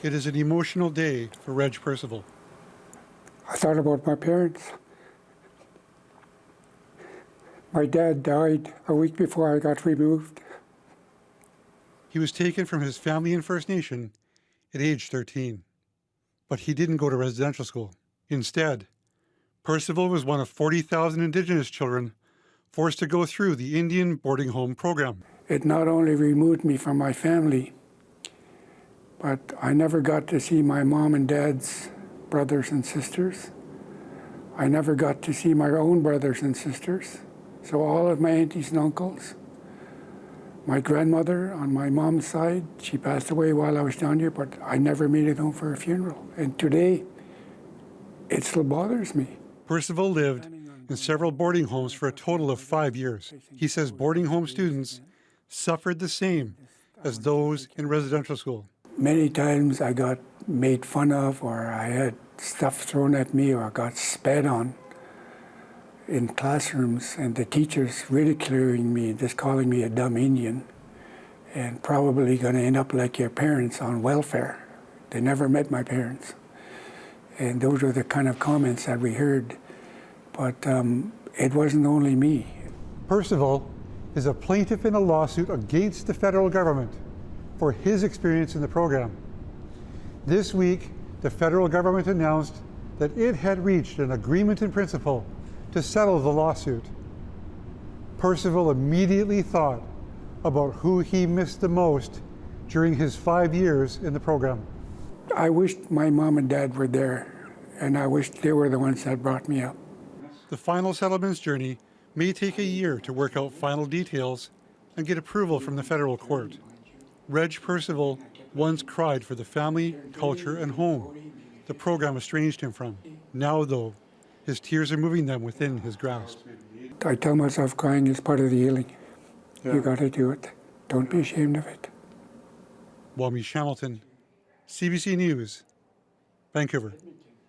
It is an emotional day for Reg Percival. I thought about my parents. My dad died a week before I got removed. He was taken from his family in First Nation at age 13, but he didn't go to residential school. Instead, Percival was one of 40,000 Indigenous children forced to go through the Indian boarding home program. It not only removed me from my family, but I never got to see my mom and dad's brothers and sisters. I never got to see my own brothers and sisters. So all of my aunties and uncles, my grandmother on my mom's side, she passed away while I was down here, but I never made it home for a funeral. And today, it still bothers me. Percival lived in several boarding homes for a total of 5 years. He says boarding home students suffered the same as those in residential school. Many times I got made fun of, or I had stuff thrown at me, or got spat on in classrooms, and the teachers ridiculing me, just calling me a dumb Indian, and probably going to end up like your parents on welfare. They never met my parents. And those were the kind of comments that we heard. But it wasn't only me. Percival is a plaintiff in a lawsuit against the federal government for his experience in the program. This week, the federal government announced that it had reached an agreement in principle to settle the lawsuit. Percival immediately thought about who he missed the most during his 5 years in the program. I wished my mom and dad were there, and I wished they were the ones that brought me up. The final settlements journey may take a year to work out final details and get approval from the federal court. Reg Percival once cried for the family, culture, and home the program estranged him from. Now, though, his tears are moving them within his grasp. I tell myself crying is part of the healing. Yeah. You got to do it. Don't be ashamed of it. Wamish Hamilton, CBC News, Vancouver.